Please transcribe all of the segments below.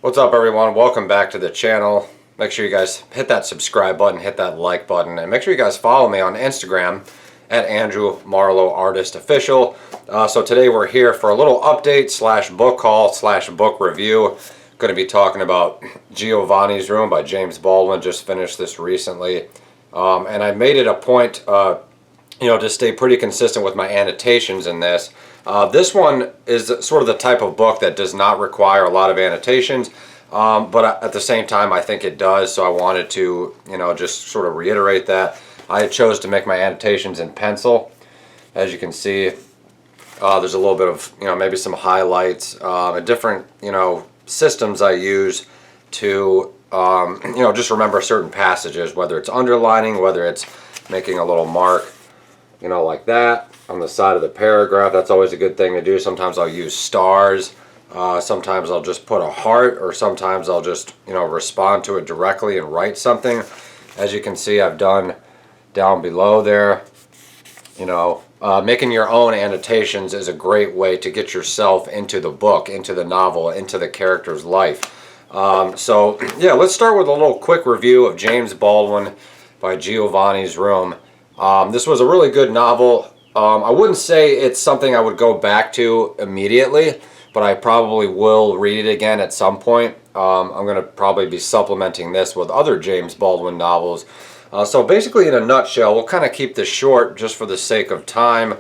What's up, everyone? Welcome back to the channel. Make sure you guys hit that subscribe button, hit that like button, and make sure you guys follow me on Instagram at Andrew Marlowe Artist Official. So today we're here for a little update slash book haul slash book review. Going to be talking about Giovanni's Room by James Baldwin. Just finished this recently, and I made it a point, to stay pretty consistent with my annotations in this. This one is sort of the type of book that does not require a lot of annotations, but at the same time I think it does, so I wanted to, just sort of reiterate that. I chose to make my annotations in pencil. As you can see, there's a little bit of, maybe some highlights, different, systems I use to, just remember certain passages, whether it's underlining, whether it's making a little mark, like that on the side of the paragraph. That's always a good thing to do. Sometimes I'll use stars, sometimes I'll just put a heart, or sometimes I'll just respond to it directly and write something. As you can see, I've done down below there. Making your own annotations is a great way to get yourself into the book, into the novel, into the character's life. So yeah, let's start with a little quick review of James Baldwin by Giovanni's Room. This was a really good novel. I wouldn't say it's something I would go back to immediately, but I probably will read it again at some point. I'm going to probably be supplementing this with other James Baldwin novels. So basically, in a nutshell, we'll kind of keep this short just for the sake of time,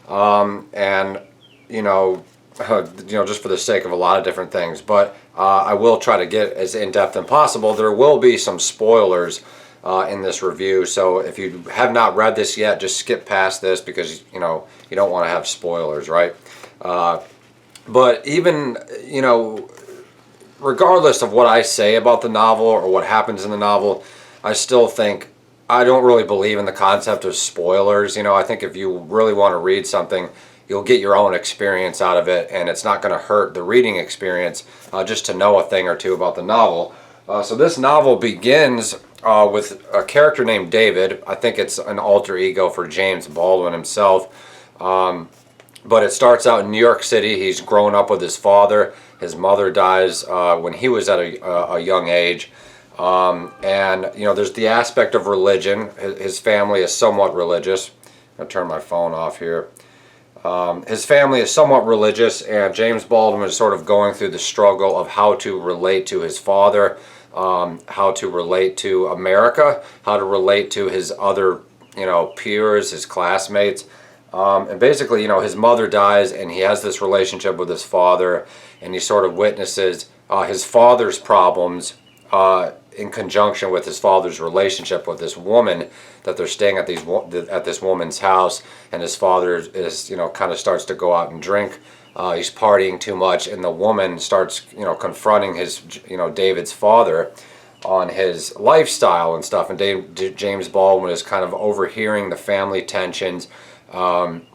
and just for the sake of a lot of different things. But I will try to get as in-depth as possible. There will be some spoilers in this review, so if you have not read this yet, just skip past this because you don't want to have spoilers, right? But even regardless of what I say about the novel or what happens in the novel, I still think I don't really believe in the concept of spoilers. I think if you really want to read something, you'll get your own experience out of it, and it's not going to hurt the reading experience just to know a thing or two about the novel. So this novel begins with a character named David. I think it's an alter ego for James Baldwin himself. But it starts out in New York City. He's grown up with his father. His mother dies when he was at a young age. And there's the aspect of religion. His family is somewhat religious. I'll turn my phone off here. His family is somewhat religious, and James Baldwin is sort of going through the struggle of how to relate to his father, how to relate to America, how to relate to his other, peers, his classmates. And basically, his mother dies, and he has this relationship with his father, and he sort of witnesses his father's problems in conjunction with his father's relationship with this woman that they're staying at this woman's house, and his father is kind of starts to go out and drink. He's partying too much, and the woman starts confronting his David's father on his lifestyle and stuff, and James Baldwin is kind of overhearing the family tensions, and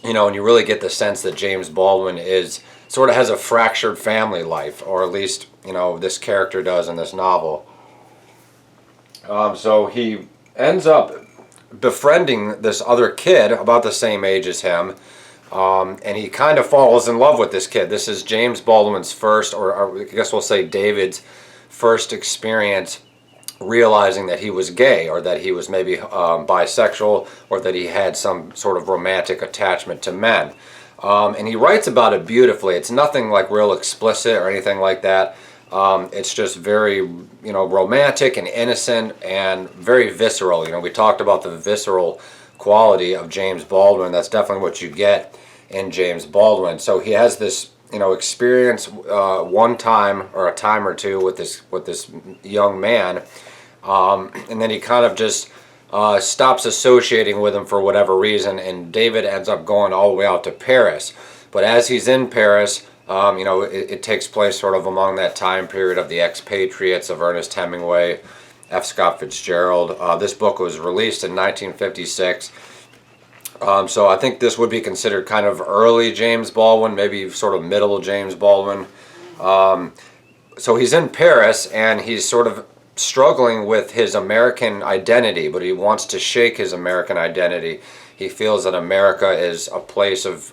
you really get the sense that James Baldwin is sort of has a fractured family life, or at least this character does in this novel. So he ends up befriending this other kid about the same age as him, and he kind of falls in love with this kid. This is James Baldwin's first, or I guess we'll say David's first experience realizing that he was gay, or that he was maybe bisexual, or that he had some sort of romantic attachment to men. And he writes about it beautifully. It's nothing like real explicit or anything like that. It's just very, romantic and innocent and very visceral. We talked about the visceral quality of James Baldwin. That's definitely what you get in James Baldwin. So he has this, experience one time or a time or two with this young man, and then he kind of just stops associating with him for whatever reason, and David ends up going all the way out to Paris. But as he's in Paris, it takes place sort of among that time period of the expatriates of Ernest Hemingway, F. Scott Fitzgerald. This book was released in 1956. So I think this would be considered kind of early James Baldwin, maybe sort of middle James Baldwin. So he's in Paris, and he's sort of struggling with his American identity, but he wants to shake his American identity. He feels that America is a place of,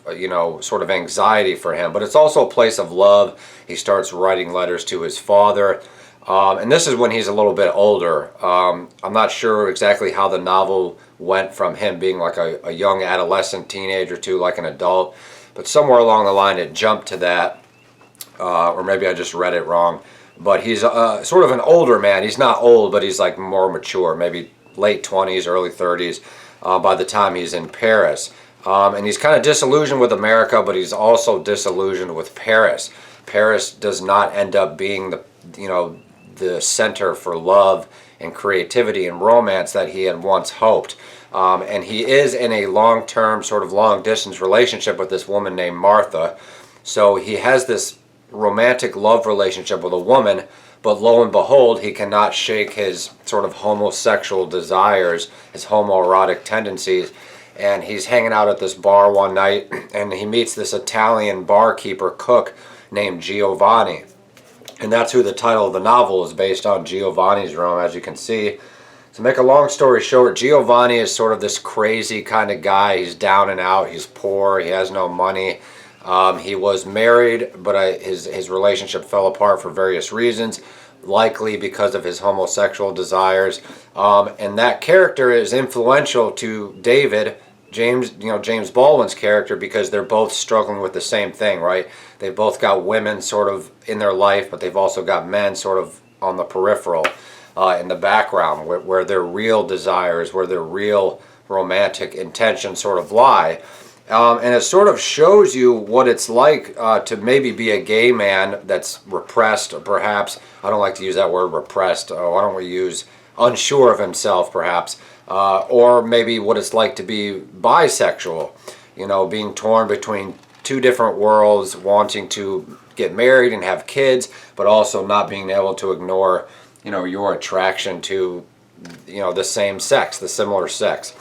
sort of anxiety for him, but it's also a place of love. He starts writing letters to his father. And this is when he's a little bit older. I'm not sure exactly how the novel went from him being like a young adolescent teenager to like an adult, but somewhere along the line it jumped to that, or maybe I just read it wrong. But he's sort of an older man. He's not old, but he's like more mature, maybe late 20s, early 30s by the time he's in Paris. And he's kind of disillusioned with America, but he's also disillusioned with Paris. Paris does not end up being the center for love and creativity and romance that he had once hoped. And he is in a long-term, sort of long-distance relationship with this woman named Martha. So he has this romantic love relationship with a woman, but lo and behold, he cannot shake his sort of homosexual desires, his homoerotic tendencies. And he's hanging out at this bar one night, and he meets this Italian barkeeper cook named Giovanni. And that's who the title of the novel is based on, Giovanni's Room, as you can see. To make a long story short, Giovanni is sort of this crazy kind of guy. He's down and out, he's poor, he has no money. He was married, but his relationship fell apart for various reasons, likely because of his homosexual desires. And that character is influential to James Baldwin's character, because they're both struggling with the same thing, right? They've both got women sort of in their life, but they've also got men sort of on the peripheral, in the background, where their real desires, where their real romantic intentions sort of lie. And it sort of shows you what it's like to maybe be a gay man that's repressed, perhaps. I don't like to use that word, repressed. Why don't we use unsure of himself, perhaps? Or maybe what it's like to be bisexual, being torn between two different worlds, wanting to get married and have kids, but also not being able to ignore, your attraction to, the same sex, the similar sex.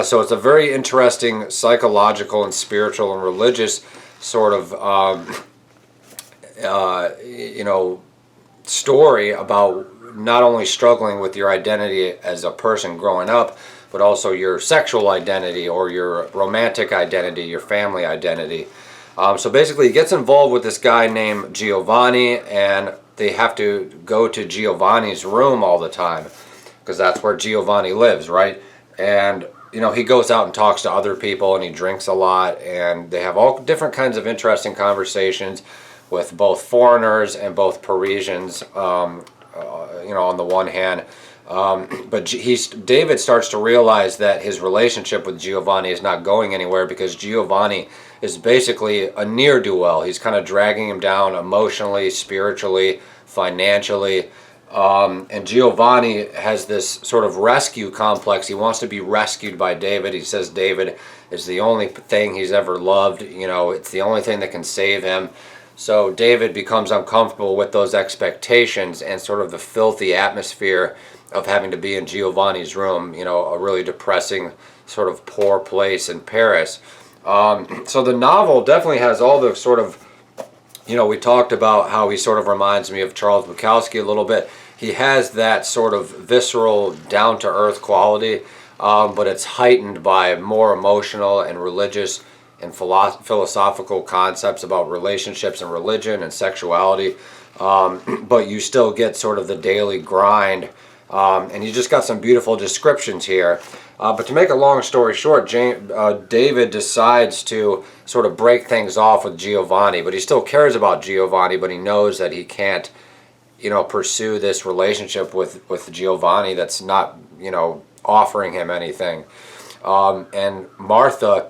So it's a very interesting psychological and spiritual and religious sort of, story about not only struggling with your identity as a person growing up, but also your sexual identity or your romantic identity, your family identity. So basically he gets involved with this guy named Giovanni, and they have to go to Giovanni's room all the time because that's where Giovanni lives, right? And he goes out and talks to other people, and he drinks a lot, and they have all different kinds of interesting conversations with both foreigners and both Parisians, on the one hand. But David starts to realize that his relationship with Giovanni is not going anywhere, because Giovanni is basically a ne'er-do-well. He's kind of dragging him down emotionally, spiritually, financially. And Giovanni has this sort of rescue complex. He wants to be rescued by David. He says David is the only thing he's ever loved. It's the only thing that can save him. So David becomes uncomfortable with those expectations and sort of the filthy atmosphere of having to be in Giovanni's room, a really depressing sort of poor place in Paris. So the novel definitely has all the sort of, we talked about how he sort of reminds me of Charles Bukowski a little bit. He has that sort of visceral, down-to-earth quality, but it's heightened by more emotional and religious and philosophical concepts about relationships and religion and sexuality. But you still get sort of the daily grind, and you just got some beautiful descriptions here. But to make a long story short, David decides to sort of break things off with Giovanni, but he still cares about Giovanni, but he knows that he can't, pursue this relationship with Giovanni that's not, offering him anything. And Martha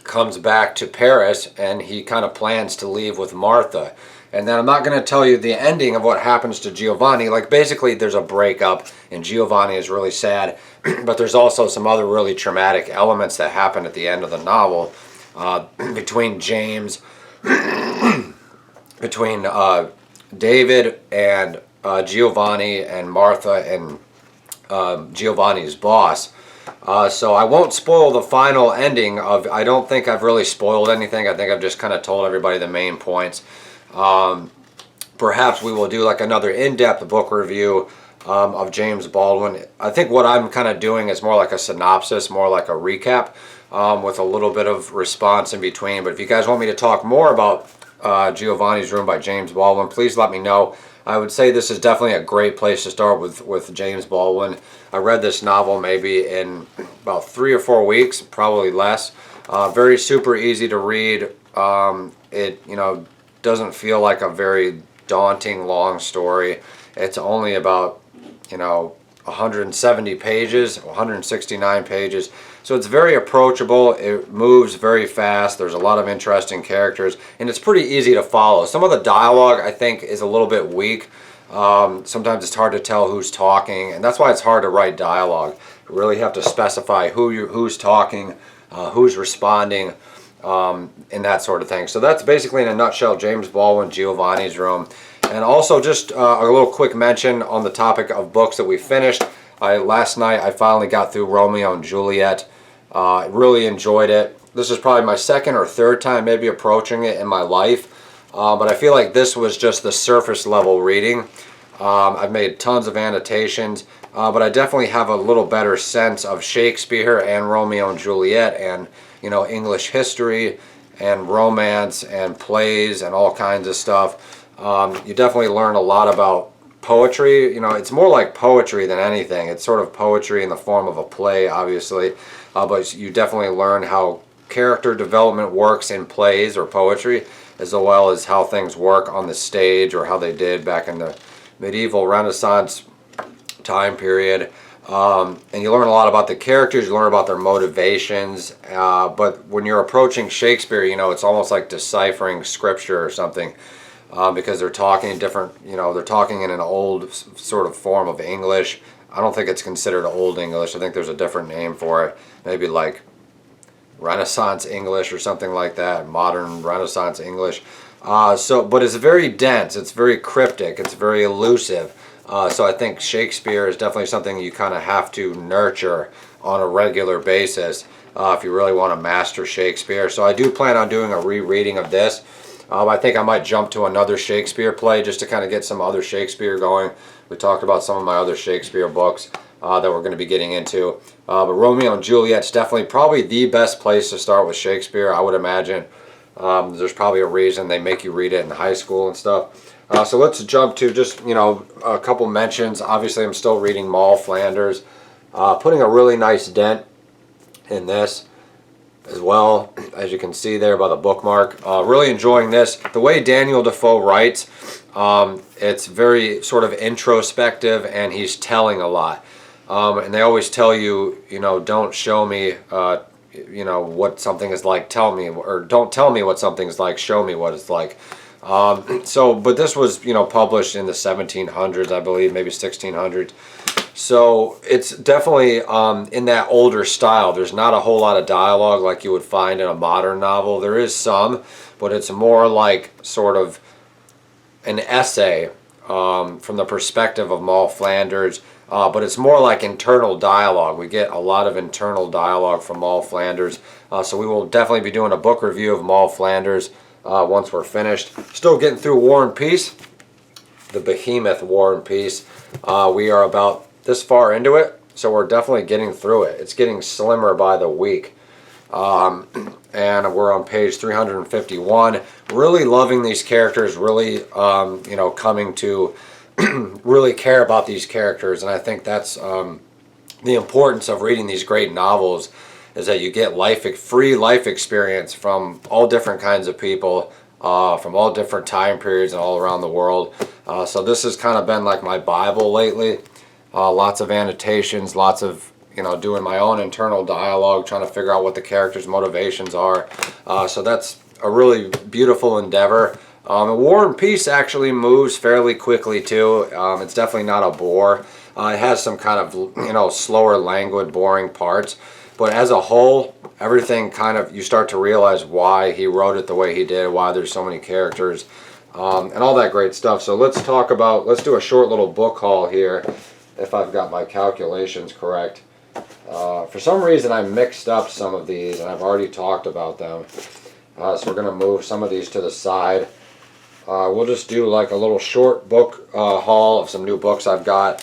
comes back to Paris, and he kind of plans to leave with Martha. And then I'm not going to tell you the ending of what happens to Giovanni. Like, basically there's a breakup, and Giovanni is really sad, but there's also some other really traumatic elements that happen at the end of the novel, between David and Giovanni and Martha and Giovanni's boss. So I won't spoil the final ending I don't think I've really spoiled anything. I think I've just kind of told everybody the main points. Perhaps we will do like another in-depth book review of James Baldwin. I think what I'm kind of doing is more like a synopsis, more like a recap. with a little bit of response in between. But if you guys want me to talk more about Giovanni's Room by James Baldwin, please let me know. I would say this is definitely a great place to start with James Baldwin. I read this novel maybe in about 3 or 4 weeks, probably less. Very super easy to read. It doesn't feel like a very daunting long story. It's only about 170 pages, 169 pages. So it's very approachable. It moves very fast. There's a lot of interesting characters, and it's pretty easy to follow. Some of the dialogue, I think, is a little bit weak. Sometimes it's hard to tell who's talking, and that's why it's hard to write dialogue. You really have to specify who's talking, who's responding, and that sort of thing. So that's basically, in a nutshell, James Baldwin, Giovanni's Room. And also just a little quick mention on the topic of books that we finished. Last night I finally got through Romeo and Juliet. I really enjoyed it. This is probably my second or third time maybe approaching it in my life. But I feel like this was just the surface level reading. I've made tons of annotations, but I definitely have a little better sense of Shakespeare and Romeo and Juliet and English history and romance and plays and all kinds of stuff. You definitely learn a lot about poetry. It's more like poetry than anything. It's sort of poetry in the form of a play, obviously, but you definitely learn how character development works in plays or poetry, as well as how things work on the stage, or how they did back in the medieval Renaissance time period. And you learn a lot about the characters, you learn about their motivations, but when you're approaching Shakespeare, it's almost like deciphering scripture or something. Because they're talking different, they're talking in an old sort of form of English. I don't think it's considered Old English. I think there's a different name for it. Maybe like Renaissance English or something like that, modern Renaissance English. But it's very dense, it's very cryptic, it's very elusive. So I think Shakespeare is definitely something you kind of have to nurture on a regular basis if you really want to master Shakespeare. So I do plan on doing a rereading of this. I think I might jump to another Shakespeare play just to kind of get some other Shakespeare going. We talked about some of my other Shakespeare books that we're going to be getting into. But Romeo and Juliet's definitely probably the best place to start with Shakespeare, I would imagine. There's probably a reason they make you read it in high school and stuff. So let's jump to just, a couple mentions. Obviously, I'm still reading Moll Flanders. Putting a really nice dent in this as well, as you can see there by the bookmark. Really enjoying this. The way Daniel Defoe writes, it's very sort of introspective, and he's telling a lot. And they always tell you, don't show me, what something is like, tell me, or don't tell me what something's like, show me what it's like. But this was, published in the 1700s, I believe, maybe 1600s. So it's definitely in that older style. There's not a whole lot of dialogue like you would find in a modern novel. There is some, but it's more like sort of an essay from the perspective of Moll Flanders. But it's more like internal dialogue. We get a lot of internal dialogue from Moll Flanders. So we will definitely be doing a book review of Moll Flanders once we're finished. Still getting through War and Peace, the behemoth War and Peace. We are about this far into it, so we're definitely getting through it. It's getting slimmer by the week. And we're on page 351. Really loving these characters, really, coming to really care about these characters. And I think that's the importance of reading these great novels, is that you get free life experience from all different kinds of people, from all different time periods and all around the world. So this has kind of been like my Bible lately. Lots of annotations, lots of doing my own internal dialogue, trying to figure out what the characters' motivations are. So that's a really beautiful endeavor. War and Peace actually moves fairly quickly too. It's definitely not a bore. It has some kind of slower, languid, boring parts, but as a whole, everything kind of, you start to realize why he wrote it the way he did, why there's so many characters, and all that great stuff. So let's do a short little book haul here, if I've got my calculations correct. For some reason I mixed up some of these, and I've already talked about them. So we're going to move some of these to the side. We'll just do like a little short book haul of some new books I've got.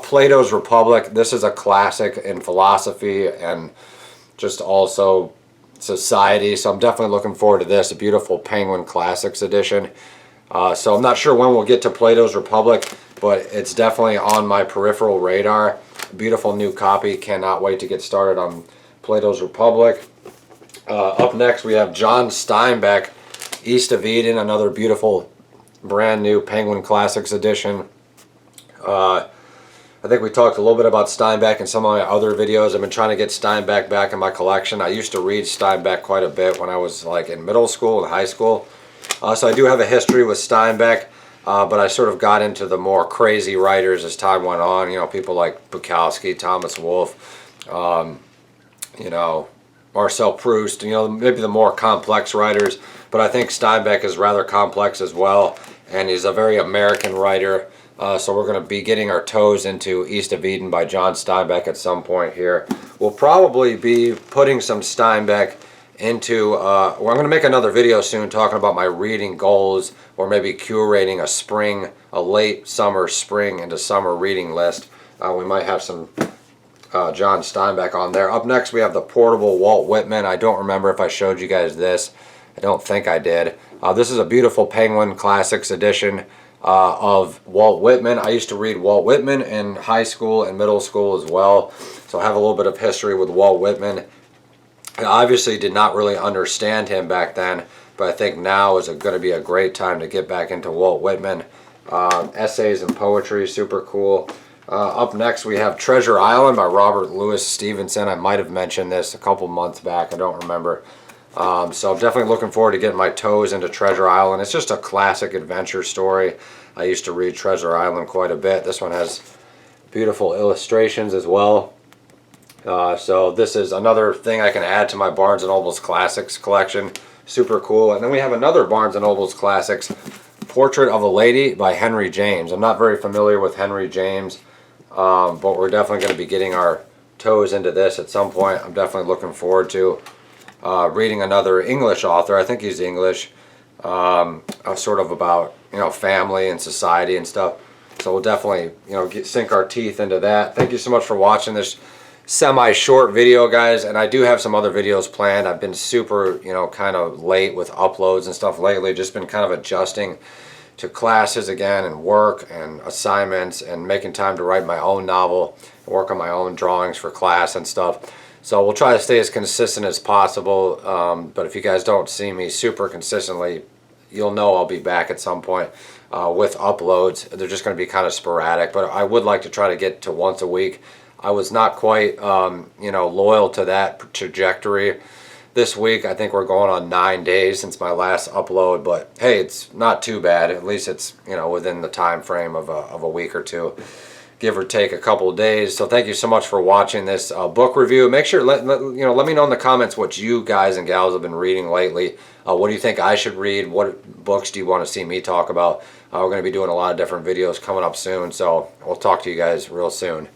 Plato's Republic. This is a classic in philosophy and just also society. So I'm definitely looking forward to this. A beautiful Penguin Classics edition. So I'm not sure when we'll get to Plato's Republic, but it's definitely on my peripheral radar. Beautiful new copy. Cannot wait to get started on Plato's Republic. Up next we have John Steinbeck, East of Eden, another beautiful brand new Penguin Classics edition. I think we talked a little bit about Steinbeck in some of my other videos. I've been trying to get Steinbeck back in my collection. I used to read Steinbeck quite a bit when I was like in middle school and high school. So I do have a history with Steinbeck, but I sort of got into the more crazy writers as time went on. You know, people like Bukowski, Thomas Wolfe, you know, Marcel Proust, you know, maybe the more complex writers. But I think Steinbeck is rather complex as well, and he's a very American writer. So we're going to be getting our toes into East of Eden by John Steinbeck at some point here. We'll probably be putting some Steinbeck into, well, I'm going to make another video soon talking about my reading goals, or maybe curating a late summer, spring into summer reading list. We might have some John Steinbeck on there. Up next we have the portable Walt Whitman. I don't remember if I showed you guys this. I don't think I did. This is a beautiful Penguin Classics edition of Walt Whitman. I used to read Walt Whitman in high school and middle school as well, so I have a little bit of history with Walt Whitman. I obviously did not really understand him back then, but I think now is going to be a great time to get back into Walt Whitman. Essays and poetry, super cool. Up next we have Treasure Island by Robert Louis Stevenson. I might have mentioned this a couple months back, I don't remember. So I'm definitely looking forward to getting my toes into Treasure Island. It's just a classic adventure story. I used to read Treasure Island quite a bit. This one has beautiful illustrations as well. So this is another thing I can add to my Barnes & Noble's Classics collection. Super cool. And then we have another Barnes & Noble's Classics, Portrait of a Lady by Henry James. I'm not very familiar with Henry James, but we're definitely going to be getting our toes into this at some point. I'm definitely looking forward to reading another English author. I think he's English, sort of about, you know, family and society and stuff. So we'll definitely, you know, sink our teeth into that. Thank you so much for watching this semi-short video, guys, and I do have some other videos planned. I've been super, you know, kind of late with uploads and stuff lately. Just been kind of adjusting to classes again, and work and assignments, and making time to write my own novel, work on my own drawings for class and stuff. So we'll try to stay as consistent as possible, but if you guys don't see me super consistently, you'll know I'll be back at some point with uploads. They're just going to be kind of sporadic, but I would like to try to get to once a week. I was not quite, you know, loyal to that trajectory this week. I think we're going on 9 days since my last upload, but hey, it's not too bad. At least it's, you know, within the time frame of a week or two, give or take a couple of days. So thank you so much for watching this book review. Make sure, let me know in the comments what you guys and gals have been reading lately. What do you think I should read? What books do you want to see me talk about? We're going to be doing a lot of different videos coming up soon, so we'll talk to you guys real soon.